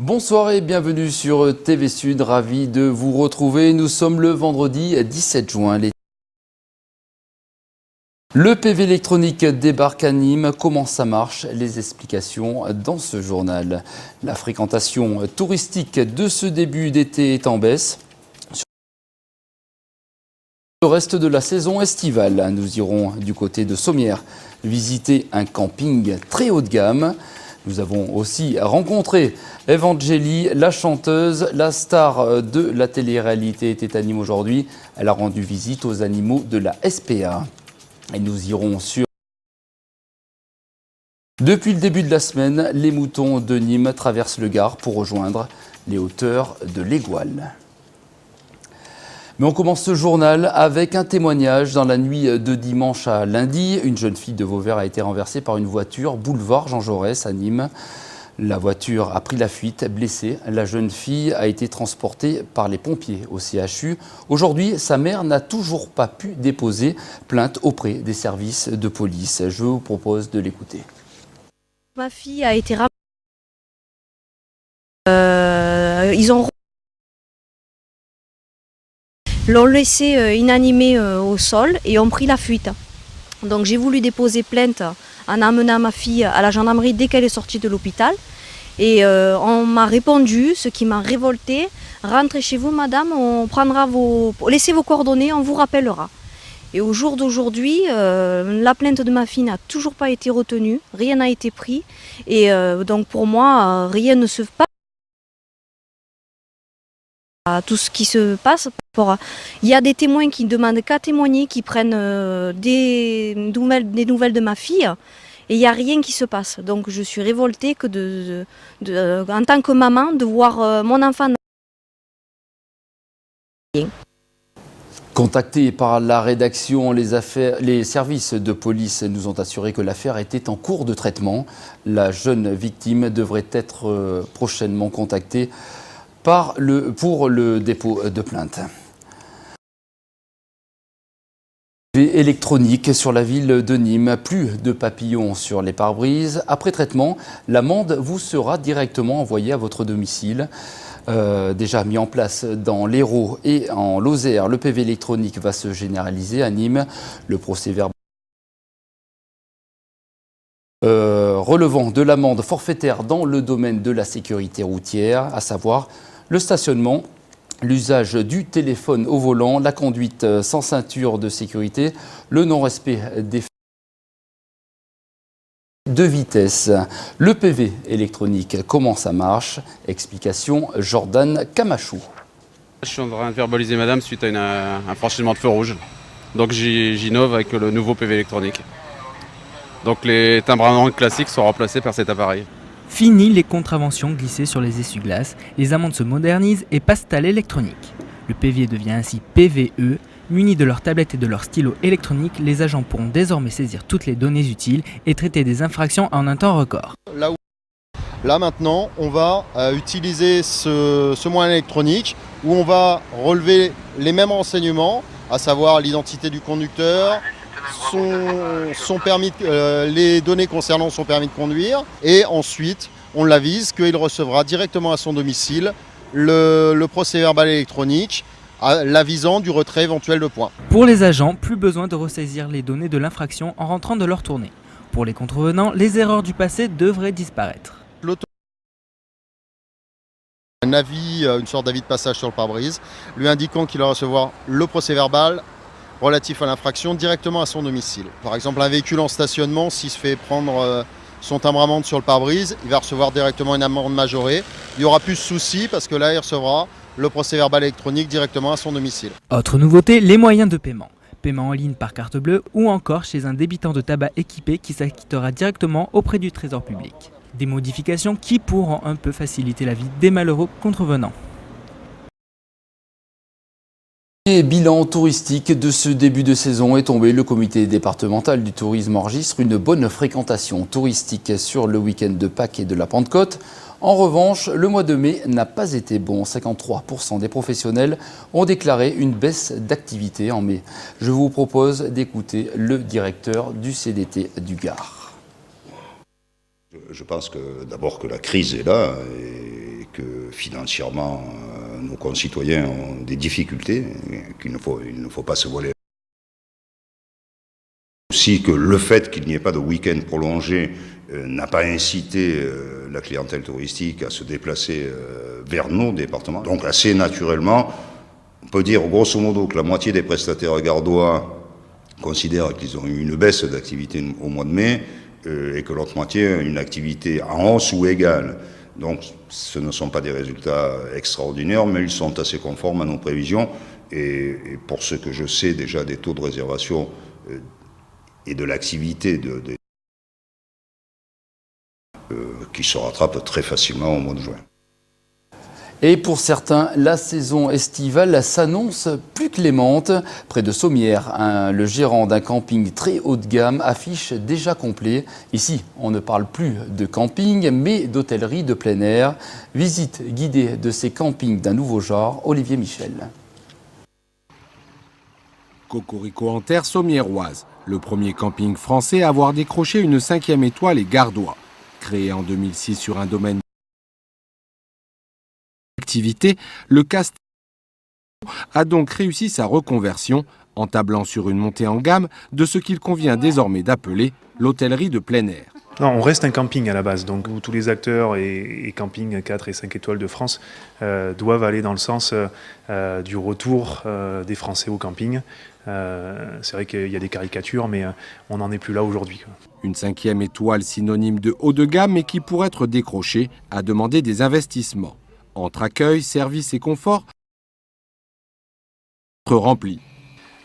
Bonsoir et bienvenue sur TV Sud, ravi de vous retrouver. Nous sommes le vendredi 17 juin. Le PV électronique débarque à Nîmes. Comment ça marche? Les explications dans ce journal. La fréquentation touristique de ce début d'été est en baisse. Le reste de la saison estivale, nous irons du côté de Sommières visiter un camping très haut de gamme. Nous avons aussi rencontré Evangélie, la chanteuse, la star de la télé-réalité était à Nîmes aujourd'hui. Elle a rendu visite aux animaux de la SPA. Et nous irons sur... Depuis le début de la semaine, les moutons de Nîmes traversent le Gard pour rejoindre les hauteurs de l'Égoile. Mais on commence ce journal avec un témoignage. Dans la nuit de dimanche à lundi, une jeune fille de Vauvert a été renversée par une voiture boulevard Jean Jaurès à Nîmes. La voiture a pris la fuite, blessée. La jeune fille a été transportée par les pompiers au CHU. Aujourd'hui, sa mère n'a toujours pas pu déposer plainte auprès des services de police. Je vous propose de l'écouter. Ma fille a été ramenée. Ils l'ont laissée inanimée au sol et ont pris la fuite. Donc j'ai voulu déposer plainte en amenant ma fille à la gendarmerie dès qu'elle est sortie de l'hôpital. Et on m'a répondu, ce qui m'a révoltée: rentrez chez vous madame, laissez vos coordonnées, on vous rappellera. Et au jour d'aujourd'hui, la plainte de ma fille n'a toujours pas été retenue, rien n'a été pris. Et donc pour moi, rien ne se passe. À tout ce qui se passe. Il y a des témoins qui demandent qu'à témoigner, qui prennent des nouvelles de ma fille, et il n'y a rien qui se passe. Donc je suis révoltée en tant que maman de voir mon enfant. Contactés par la rédaction, les services de police nous ont assuré que l'affaire était en cours de traitement. La jeune victime devrait être prochainement contactée pour le dépôt de plainte. Électronique sur la ville de Nîmes, plus de papillons sur les pare-brises. Après traitement, l'amende vous sera directement envoyée à votre domicile. Déjà mis en place dans l'Hérault et en Lozère, le PV électronique va se généraliser à Nîmes. Le procès-verbal relevant de l'amende forfaitaire dans le domaine de la sécurité routière, à savoir le stationnement, l'usage du téléphone au volant, la conduite sans ceinture de sécurité, le non-respect des de vitesse. Le PV électronique, comment ça marche? Explication Jordan Camachou. Je suis en train de verbaliser madame suite à un franchissement de feu rouge. Donc j'innove avec le nouveau PV électronique. Donc les timbres classiques sont remplacés par cet appareil. Fini les contraventions glissées sur les essuie-glaces, les amendes se modernisent et passent à l'électronique. Le PV devient ainsi PVE. Munis de leur tablette et de leur stylo électronique, les agents pourront désormais saisir toutes les données utiles et traiter des infractions en un temps record. Là maintenant, on va utiliser ce moyen électronique où on va relever les mêmes renseignements, à savoir l'identité du conducteur, son permis, les données concernant son permis de conduire, et ensuite on l'avise qu'il recevra directement à son domicile le procès-verbal électronique l'avisant du retrait éventuel de points. Pour les agents, plus besoin de ressaisir les données de l'infraction en rentrant de leur tournée. Pour les contrevenants, les erreurs du passé devraient disparaître. Un avis, une sorte d'avis de passage sur le pare-brise, lui indiquant qu'il va recevoir le procès-verbal relatif à l'infraction directement à son domicile. Par exemple, un véhicule en stationnement, s'il se fait prendre son timbre-amende sur le pare-brise, il va recevoir directement une amende majorée. Il n'y aura plus de souci parce que là, il recevra le procès-verbal électronique directement à son domicile. Autre nouveauté, les moyens de paiement. Paiement en ligne par carte bleue ou encore chez un débitant de tabac équipé qui s'acquittera directement auprès du Trésor public. Des modifications qui pourront un peu faciliter la vie des malheureux contrevenants. Le bilan touristique de ce début de saison est tombé. Le comité départemental du tourisme enregistre une bonne fréquentation touristique sur le week-end de Pâques et de la Pentecôte. En revanche, le mois de mai n'a pas été bon. 53% des professionnels ont déclaré une baisse d'activité en mai. Je vous propose d'écouter le directeur du CDT du Gard. Je pense que d'abord que la crise est là et que financièrement, nos concitoyens ont des difficultés, il ne faut pas se voiler. Aussi que le fait qu'il n'y ait pas de week-end prolongé n'a pas incité la clientèle touristique à se déplacer vers nos départements. Donc assez naturellement, on peut dire grosso modo que la moitié des prestataires gardois considèrent qu'ils ont eu une baisse d'activité au mois de mai et que l'autre moitié a une activité en hausse ou égale. Donc ce ne sont pas des résultats extraordinaires, mais ils sont assez conformes à nos prévisions. Et pour ce que je sais déjà des taux de réservation et de l'activité qui se rattrape très facilement au mois de juin. Et pour certains, la saison estivale s'annonce plus clémente. Près de Sommières, le gérant d'un camping très haut de gamme affiche déjà complet. Ici, on ne parle plus de camping, mais d'hôtellerie de plein air. Visite guidée de ces campings d'un nouveau genre, Olivier Michel. Cocorico en terre sommiéroise, le premier camping français à avoir décroché une 5e étoile et gardois. Créé en 2006 sur un domaine d'activité, le Castel a donc réussi sa reconversion en tablant sur une montée en gamme de ce qu'il convient désormais d'appeler l'hôtellerie de plein air. Non, on reste un camping à la base, donc tous les acteurs et campings 4 et 5 étoiles de France doivent aller dans le sens du retour des Français au camping. C'est vrai qu'il y a des caricatures, mais on n'en est plus là aujourd'hui. Une 5e étoile synonyme de haut de gamme, mais qui, pour être décrochée, a demandé des investissements. Entre accueil, service et confort, rempli.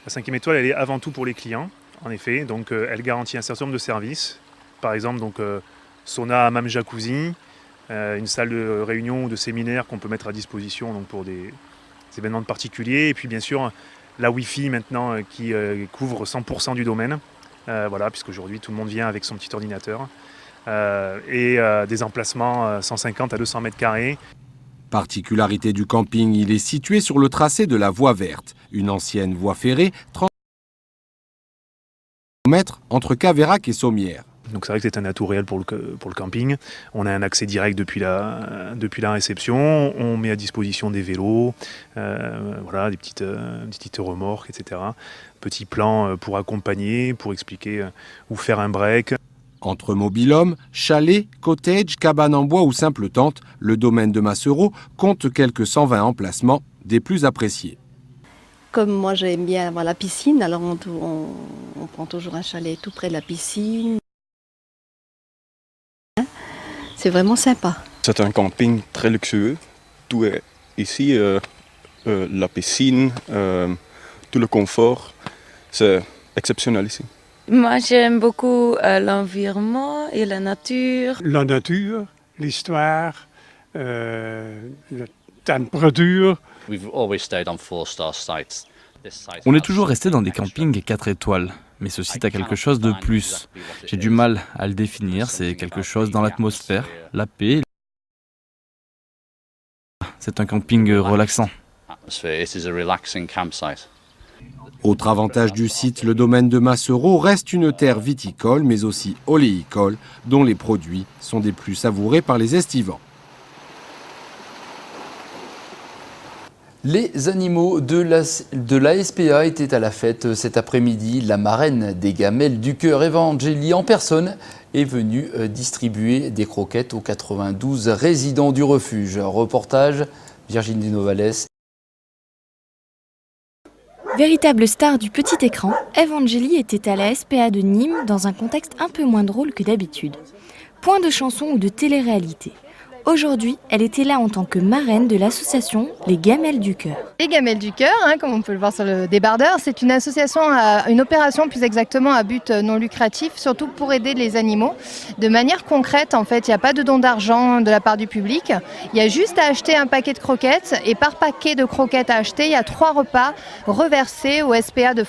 La 5e étoile, elle est avant tout pour les clients, en effet. Donc, elle garantit un certain nombre de services. Par exemple, donc, sauna, hammam, jacuzzi, une salle de réunion ou de séminaire qu'on peut mettre à disposition donc, pour des événements particuliers. Et puis, bien sûr, la Wi-Fi maintenant qui couvre 100% du domaine. Voilà, puisqu'aujourd'hui, tout le monde vient avec son petit ordinateur. Et des emplacements 150 à 200 mètres carrés. Particularité du camping, il est situé sur le tracé de la voie verte, une ancienne voie ferrée, 30 km entre Caveyrac et Sommières. Donc c'est vrai que c'est un atout réel pour le camping. On a un accès direct depuis la réception. On met à disposition des vélos, voilà, des petites remorques, etc. Petit plan pour accompagner, pour expliquer où faire un break. Entre mobil-home, chalet, cottage, cabane en bois ou simple tente, le domaine de Massereau compte quelques 120 emplacements, des plus appréciés. Comme moi j'aime bien avoir la piscine, alors on prend toujours un chalet tout près de la piscine. C'est vraiment sympa. C'est un camping très luxueux. Tout est ici, la piscine, tout le confort. C'est exceptionnel ici. Moi, j'aime beaucoup l'environnement et la nature. La nature, l'histoire, la température. On est toujours resté dans des campings 4 étoiles, mais ce site a quelque chose de plus. J'ai du mal à le définir, c'est quelque chose dans l'atmosphère, la paix. C'est un camping relaxant. Autre avantage du site, le domaine de Massereau reste une terre viticole, mais aussi oléicole, dont les produits sont des plus savourés par les estivants. Les animaux de la SPA étaient à la fête cet après-midi. La marraine des gamelles du cœur, Eva Angeli, en personne, est venue distribuer des croquettes aux 92 résidents du refuge. Reportage, Virginie Novales. Véritable star du petit écran, Eva Angeli était à la SPA de Nîmes dans un contexte un peu moins drôle que d'habitude. Point de chanson ou de télé-réalité. Aujourd'hui, elle était là en tant que marraine de l'association Les Gamelles du Cœur. Les Gamelles du Cœur, comme on peut le voir sur le débardeur, c'est une association, une opération plus exactement à but non lucratif, surtout pour aider les animaux. De manière concrète, en fait, il n'y a pas de don d'argent de la part du public. Il y a juste à acheter un paquet de croquettes et par paquet de croquettes à acheter, il y a 3 repas reversés au SPA de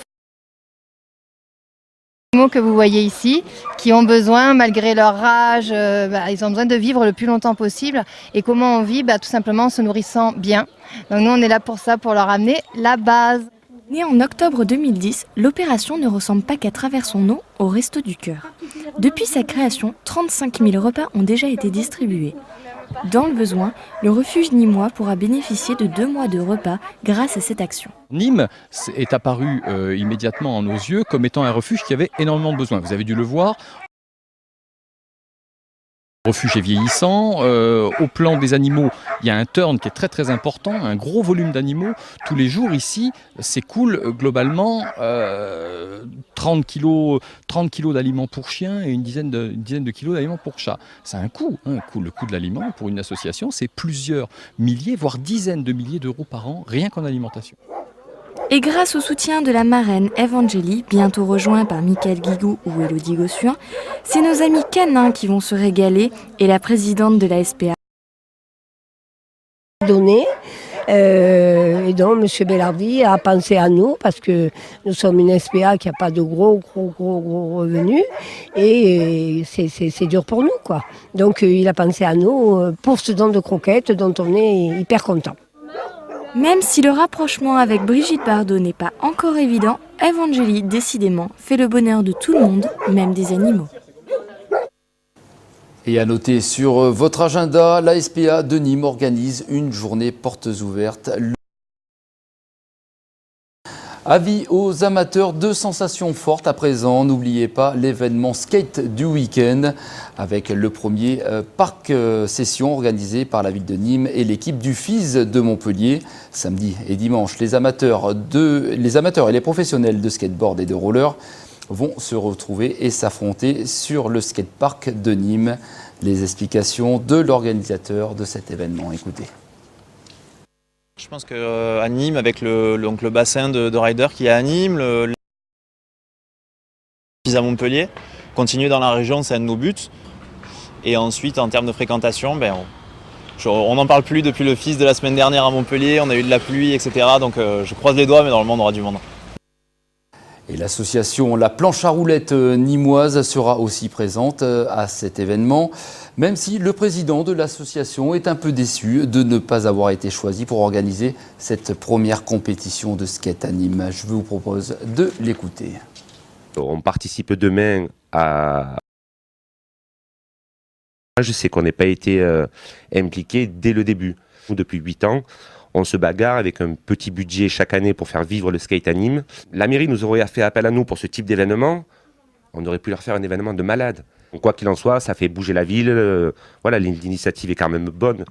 que vous voyez ici, qui ont besoin, malgré leur rage, ils ont besoin de vivre le plus longtemps possible. Et comment on vit? Tout simplement en se nourrissant bien. Donc nous, on est là pour ça, pour leur amener la base. Née en octobre 2010, l'opération ne ressemble pas qu'à travers son nom au Resto du Cœur. Depuis sa création, 35 000 repas ont déjà été distribués. Dans le besoin, le refuge nîmois pourra bénéficier de 2 mois de repas grâce à cette action. Nîmes est apparu immédiatement à nos yeux comme étant un refuge qui avait énormément de besoins. Vous avez dû le voir. Le refuge est vieillissant. Au plan des animaux, il y a un turn qui est très très important, un gros volume d'animaux. Tous les jours ici s'écoule globalement 30 kilos d'aliments pour chiens et une dizaine de kilos d'aliments pour chats. C'est un coût, le coût de l'aliment pour une association, c'est plusieurs milliers, voire dizaines de milliers d'euros par an, rien qu'en alimentation. Et grâce au soutien de la marraine Evangélie, bientôt rejoint par Michael Guigou ou Élodie Gossuin, c'est nos amis canins qui vont se régaler et la présidente de la SPA. Et donc M. Bellardi a pensé à nous parce que nous sommes une SPA qui n'a pas de gros revenus et c'est dur pour nous, quoi. Donc il a pensé à nous pour ce don de croquettes dont on est hyper content. Même si le rapprochement avec Brigitte Bardot n'est pas encore évident, Evangélie, décidément, fait le bonheur de tout le monde, même des animaux. Et à noter sur votre agenda, la SPA de Nîmes organise une journée portes ouvertes. Avis aux amateurs de sensations fortes à présent, n'oubliez pas l'événement skate du week-end avec le premier parc session organisé par la ville de Nîmes et l'équipe du FIS de Montpellier. Samedi et dimanche, les amateurs et les professionnels de skateboard et de roller vont se retrouver et s'affronter sur le skatepark de Nîmes. Les explications de l'organisateur de cet événement, écoutez. Je pense qu'à Nîmes, avec le bassin de riders qui est à Nîmes, le à Montpellier, continuer dans la région, c'est un de nos buts. Et ensuite, en termes de fréquentation, on n'en parle plus depuis le FIS de la semaine dernière à Montpellier, on a eu de la pluie, etc. Donc je croise les doigts, mais normalement on aura du monde. Et l'association La Planche à Roulettes nîmoise sera aussi présente à cet événement, même si le président de l'association est un peu déçu de ne pas avoir été choisi pour organiser cette première compétition de skate à Nîmes. Je vous propose de l'écouter. On participe demain à... Je sais qu'on n'a pas été impliqué dès le début. Depuis 8 ans, on se bagarre avec un petit budget chaque année pour faire vivre le skate à Nîmes. La mairie nous aurait fait appel à nous pour ce type d'événement. On aurait pu leur faire un événement de malade. Donc, quoi qu'il en soit, ça fait bouger la ville. Voilà, l'initiative est quand même bonne.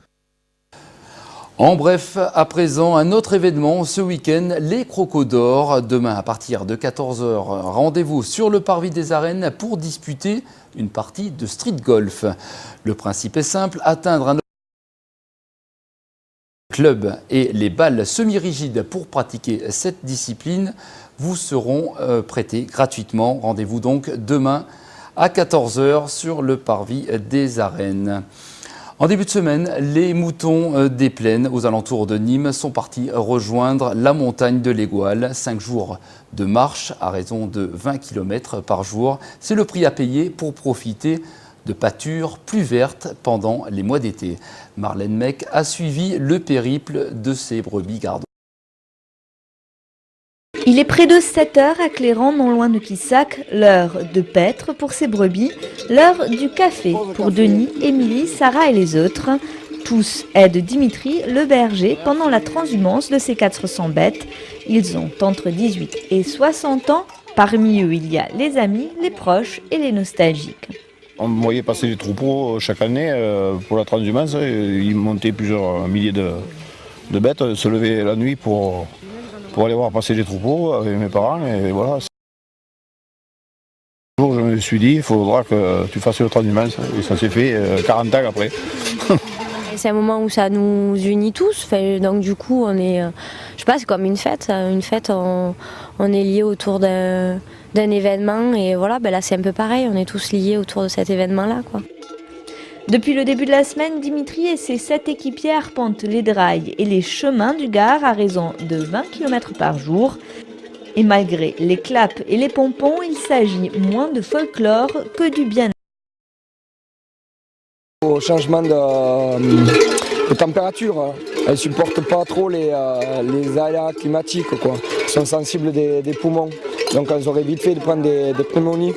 En bref, à présent, un autre événement ce week-end, les Crocodores. Demain, à partir de 14h, rendez-vous sur le parvis des arènes pour disputer une partie de street golf. Le principe est simple, atteindre un club et les balles semi-rigides pour pratiquer cette discipline vous seront prêtés gratuitement. Rendez-vous donc demain à 14h sur le parvis des arènes. En début de semaine, les moutons des plaines aux alentours de Nîmes sont partis rejoindre la montagne de l'Égoal. 5 jours de marche à raison de 20 km par jour. C'est le prix à payer pour profiter de pâtures plus vertes pendant les mois d'été. Marlène Mec a suivi le périple de ces brebis gardois. Il est près de 7 heures à Cléran, non loin de Quissac, l'heure de paître pour ces brebis, l'heure du café pour Denis, Émilie, Sarah et les autres. Tous aident Dimitri, le berger, pendant la transhumance de ces 400 bêtes. Ils ont entre 18 et 60 ans. Parmi eux, il y a les amis, les proches et les nostalgiques. On voyait passer les troupeaux chaque année pour la transhumance. Ils montaient plusieurs milliers de bêtes, se levaient la nuit pour aller voir passer les troupeaux avec mes parents. Et voilà. Un jour, je me suis dit, il faudra que tu fasses le transhumance. Et ça s'est fait 40 ans après. C'est un moment où ça nous unit tous. Donc du coup, on est, je sais pas, c'est comme une fête. Une fête, on est liés autour d'un événement. Et voilà, là c'est un peu pareil. On est tous liés autour de cet événement-là, quoi. Depuis le début de la semaine, Dimitri et ses 7 équipiers arpentent les drailles et les chemins du Gard à raison de 20 km par jour. Et malgré les claps et les pompons, il s'agit moins de folklore que du bien-être. Au changement de température, elles ne supportent pas trop les aléas climatiques, quoi. Elles sont sensibles des poumons, donc elles auraient vite fait de prendre des pneumonies.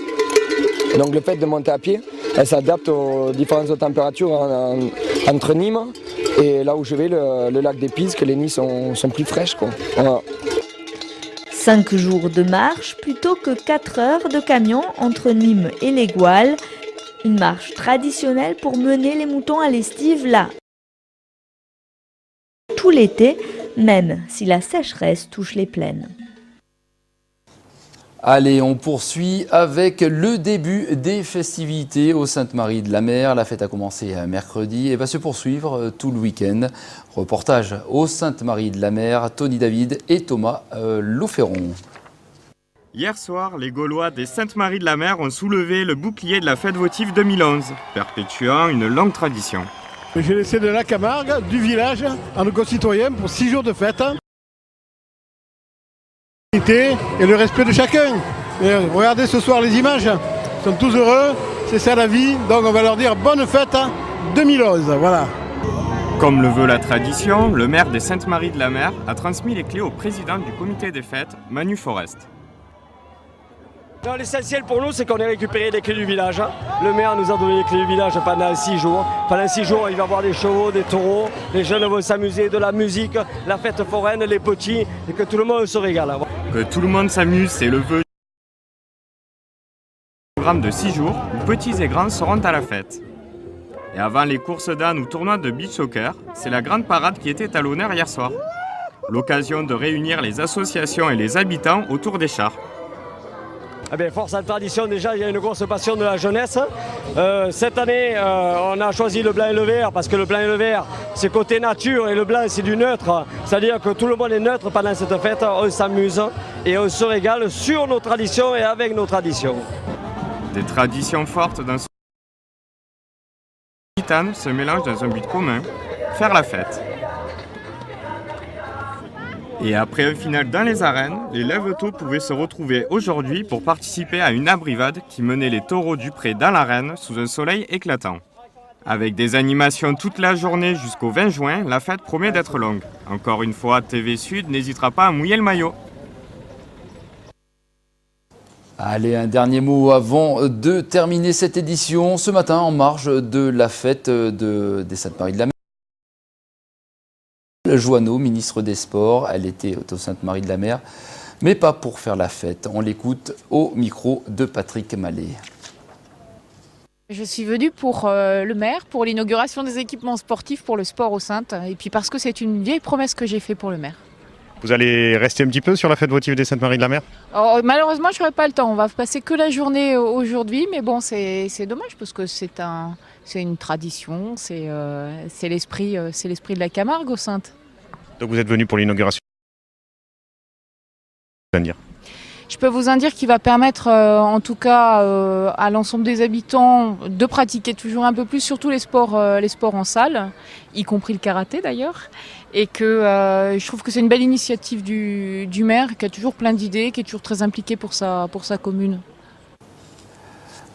Donc le fait de monter à pied, elles s'adaptent aux différentes températures en entre Nîmes et là où je vais, le lac des Pises, que les nuits sont plus fraîches, quoi. Voilà. 5 jours de marche plutôt que 4 heures de camion entre Nîmes et les Gouales. Une marche traditionnelle pour mener les moutons à l'estive là. Tout l'été, même si la sécheresse touche les plaines. Allez, on poursuit avec le début des festivités au Sainte-Marie-de-la-Mer. La fête a commencé mercredi et va se poursuivre tout le week-end. Reportage au Sainte-Marie-de-la-Mer, Tony David et Thomas Lauferron. Hier soir, les Gaulois des Sainte-Marie-de-la-Mer ont soulevé le bouclier de la fête votive 2011, perpétuant une longue tradition. J'ai laissé de la Camargue, du village, à nos concitoyens pour 6 jours de fête. Et le respect de chacun. Et regardez ce soir les images, ils sont tous heureux, c'est ça la vie, donc on va leur dire bonne fête 2011, voilà. Comme le veut la tradition, le maire des Sainte-Marie-de-la-Mer a transmis les clés au président du comité des fêtes, Manu Forest. L'essentiel pour nous, c'est qu'on ait récupéré les clés du village. Le maire nous a donné les clés du village pendant 6 jours. Pendant 6 jours, il va y avoir des chevaux, des taureaux, les jeunes vont s'amuser, de la musique, la fête foraine, les petits, et que tout le monde se régale. Que tout le monde s'amuse, c'est le vœu. Un programme de 6 jours où petits et grands seront à la fête. Et avant les courses d'ânes ou tournois de beach soccer, c'est la grande parade qui était à l'honneur hier soir. L'occasion de réunir les associations et les habitants autour des chars. Eh bien, force à la tradition, déjà, il y a une grosse passion de la jeunesse. Cette année, on a choisi le blanc et le vert, parce que le blanc et le vert, c'est côté nature, et le blanc, c'est du neutre. C'est-à-dire que tout le monde est neutre pendant cette fête, on s'amuse, et on se régale sur nos traditions et avec nos traditions. Des traditions fortes d'un gitane se mélangent dans un but commun, faire la fête. Et après un final dans les arènes, les lève-tôt pouvaient se retrouver aujourd'hui pour participer à une abrivade qui menait les taureaux du Pré dans l'arène sous un soleil éclatant. Avec des animations toute la journée jusqu'au 20 juin, la fête promet d'être longue. Encore une fois, TV Sud n'hésitera pas à mouiller le maillot. Allez, un dernier mot avant de terminer cette édition. Ce matin, en marge de la fête des Sainte-Marie-de-la-Mer, Joanneau, ministre des Sports, elle était au Sainte-Marie-de-la-Mer, mais pas pour faire la fête. On l'écoute au micro de Patrick Mallet. Je suis venue pour le maire, pour l'inauguration des équipements sportifs pour le sport au Saintes, et puis parce que c'est une vieille promesse que j'ai faite pour le maire. Vous allez rester un petit peu sur la fête votive des Sainte-Marie-de-la-Mer ? Alors, malheureusement, je n'aurai pas le temps. On va passer que la journée aujourd'hui, mais bon, c'est dommage parce que c'est une tradition, c'est l'esprit de la Camargue au Saintes. Donc vous êtes venu pour l'inauguration ? Je peux vous en dire qu'il va permettre en tout cas à l'ensemble des habitants de pratiquer toujours un peu plus, surtout les sports en salle, y compris le karaté d'ailleurs. Et que je trouve que c'est une belle initiative du maire qui a toujours plein d'idées, qui est toujours très impliqué pour sa commune.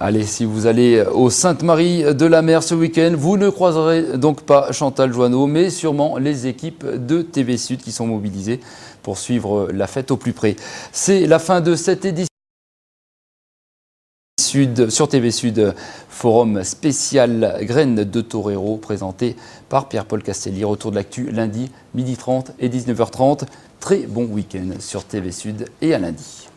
Allez, si vous allez au Sainte-Marie-de-la-Mer ce week-end, vous ne croiserez donc pas Chantal Joanneau, mais sûrement les équipes de TV Sud qui sont mobilisées pour suivre la fête au plus près. C'est la fin de cette édition sur TV Sud, forum spécial Graines de Torero, présenté par Pierre-Paul Castelli. Retour de l'actu lundi, 12h30 et 19h30. Très bon week-end sur TV Sud et à lundi.